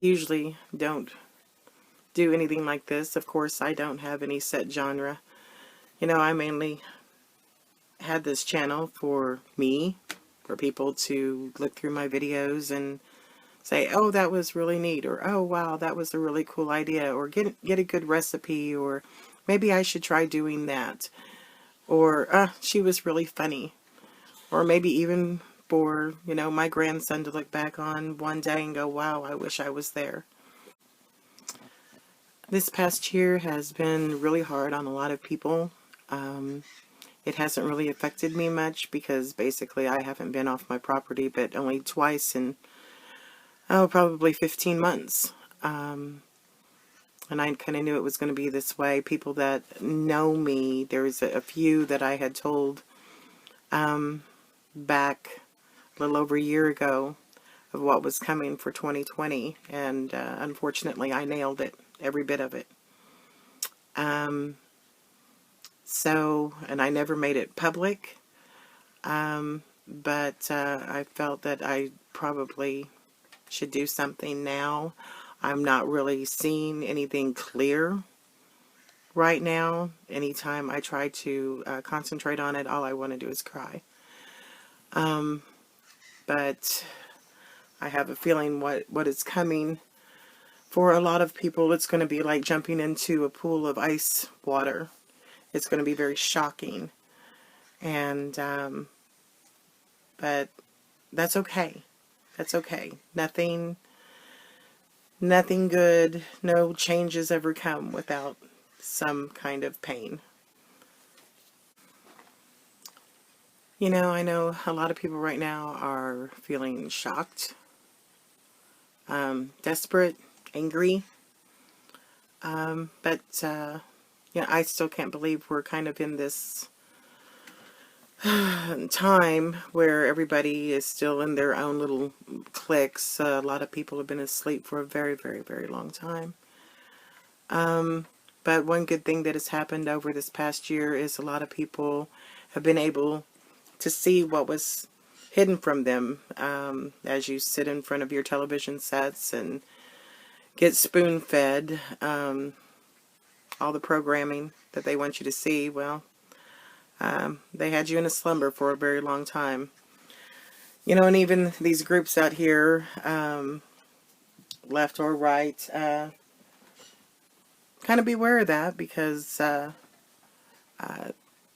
Usually don't do anything like this. Of course, I don't have any set genre. I mainly had this channel for me, for people to look through my videos and say, oh, that was really neat, or oh, wow, that was a really cool idea, or get a good recipe, or maybe I should try doing that, or she was really funny, or maybe even for, my grandson to look back on one day and go, wow, I wish I was there. This past year has been really hard on a lot of people. It hasn't really affected me much because basically I haven't been off my property but only twice in, probably 15 months. And I kind of knew it was going to be this way. People that know me, there's a few that I had told back a little over a year ago of what was coming for 2020, and unfortunately I nailed it, every bit of it. And I never made it public, but I felt that I probably should do something now. I'm not really seeing anything clear right now. Anytime I try to concentrate on it, all I want to do is cry. But I have a feeling what is coming for a lot of people, it's going to be like jumping into a pool of ice water. It's going to be very shocking. And, but that's okay. That's okay. Nothing good, no changes ever come without some kind of pain. I know a lot of people right now are feeling shocked, desperate, angry, but I still can't believe we're kind of in this time where everybody is still in their own little cliques. A lot of people have been asleep for a very, very, very long time. But one good thing that has happened over this past year is a lot of people have been able to see what was hidden from them, as you sit in front of your television sets and get spoon-fed all the programming that they want you to see. Well, they had you in a slumber for a very long time. And even these groups out here, left or right, kind of beware of that, because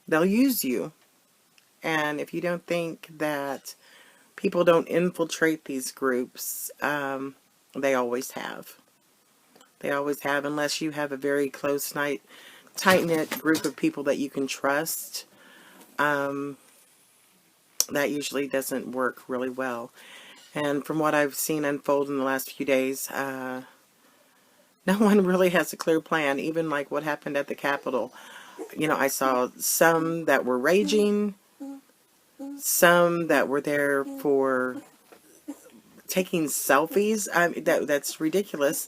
they'll use you. And if you don't think that people don't infiltrate these groups, they always have. They always have, unless you have a very close, tight-knit group of people that you can trust. That usually doesn't work really well. And from what I've seen unfold in the last few days, no one really has a clear plan. Even like what happened at the Capitol. I saw some that were raging, some that were there for taking selfies. That's ridiculous.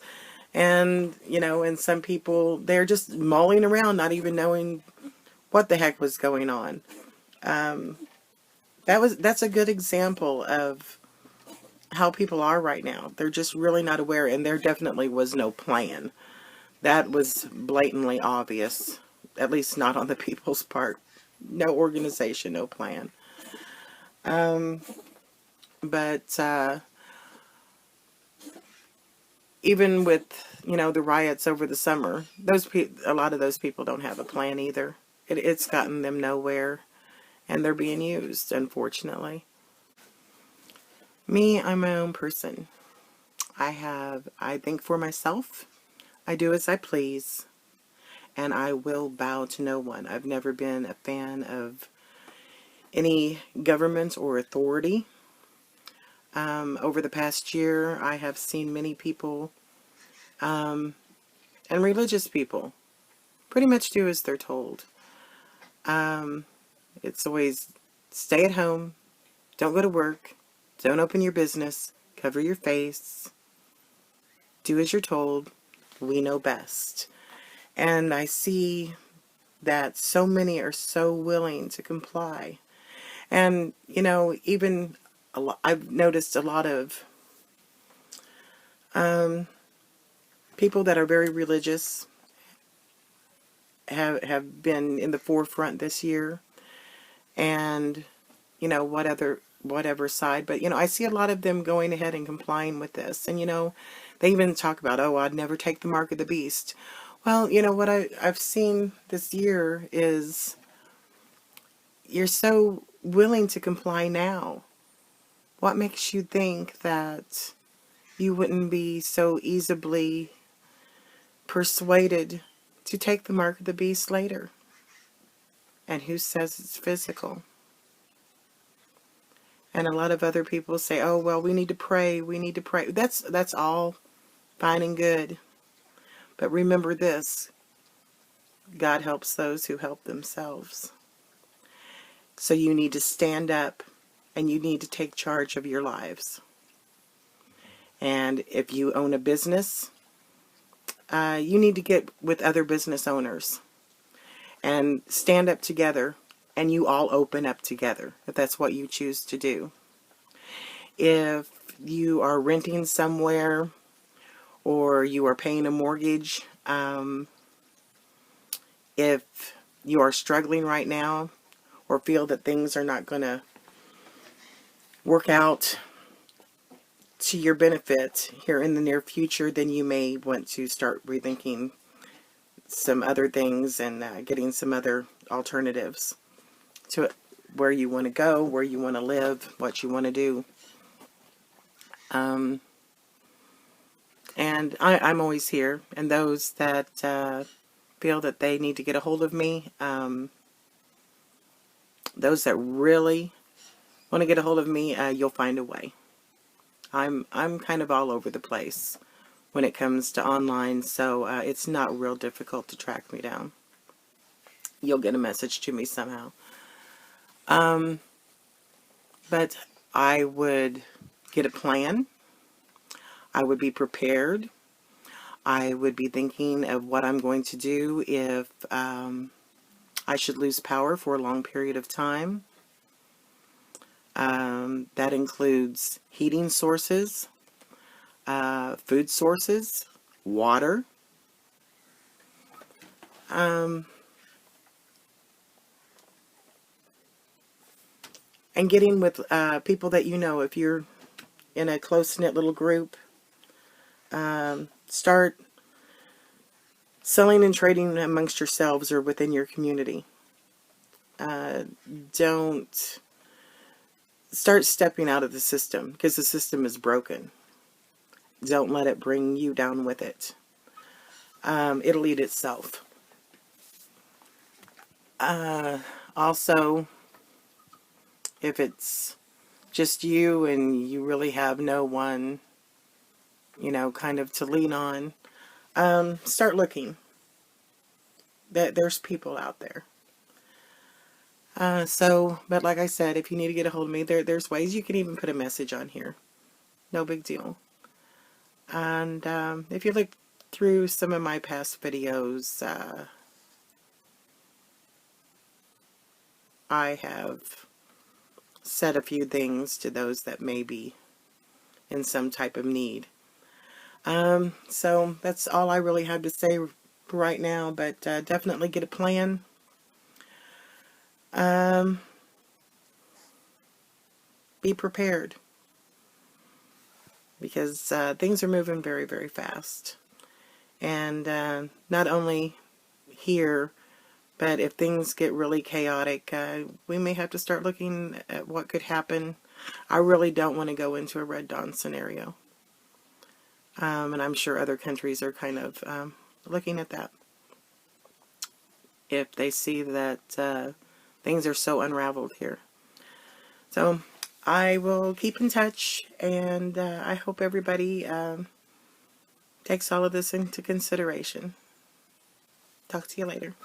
And, and some people, they're just mulling around, not even knowing what the heck was going on. That's a good example of how people are right now. They're just really not aware, and there definitely was no plan. That was blatantly obvious, at least not on the people's part. No organization, no plan. But even with, the riots over the summer, a lot of those people don't have a plan either. It's gotten them nowhere, and they're being used, unfortunately. Me, I'm my own person. I think for myself. I do as I please, and I will bow to no one. I've never been a fan of any government or authority. Over the past year, I have seen many people, and religious people, pretty much do as they're told. It's always stay at home, don't go to work, don't open your business, cover your face, do as you're told, we know best. And I see that so many are so willing to comply. And, even I've noticed a lot of People that are very religious have been in the forefront this year, and whatever side, but I see a lot of them going ahead and complying with this, and they even talk about, oh, I'd never take the mark of the beast. Well, what I've seen this year is you're so willing to comply now. What makes you think that you wouldn't be so easily persuaded to take the mark of the beast later? And who says it's physical? And a lot of other people say, oh, well, we need to pray. We need to pray. That's all fine and good. But remember this: God helps those who help themselves. So you need to stand up and you need to take charge of your lives. And if you own a business, you need to get with other business owners and stand up together, and you all open up together if that's what you choose to do. If you are renting somewhere or you are paying a mortgage, if you are struggling right now or feel that things are not going to work out to your benefit here in the near future, then you may want to start rethinking some other things and getting some other alternatives to where you want to go, where you want to live, what you want to do. And I'm always here, and those that feel that they need to get a hold of me, those that really want to get a hold of me, you'll find a way. I'm kind of all over the place when it comes to online, so it's not real difficult to track me down. You'll get a message to me somehow. But I would get a plan. I would be prepared. I would be thinking of what I'm going to do if I should lose power for a long period of time. That includes heating sources, food sources, water, and getting with people that if you're in a close-knit little group, start selling and trading amongst yourselves or within your community. Don't start stepping out of the system, because the system is broken. Don't let it bring you down with it. It'll eat itself. Also, if it's just you and you really have no one, kind of to lean on, start looking. There's people out there. But like I said, if you need to get a hold of me, there's ways. You can even put a message on here. No big deal. And if you look through some of my past videos, I have said a few things to those that may be in some type of need. So that's all I really have to say right now, but definitely get a plan. Be prepared, because things are moving very, very fast. And not only here, but if things get really chaotic, we may have to start looking at what could happen. I really don't want to go into a Red Dawn scenario. And I'm sure other countries are kind of looking at that. If they see that things are so unraveled here. So I will keep in touch, and I hope everybody takes all of this into consideration. Talk to you later.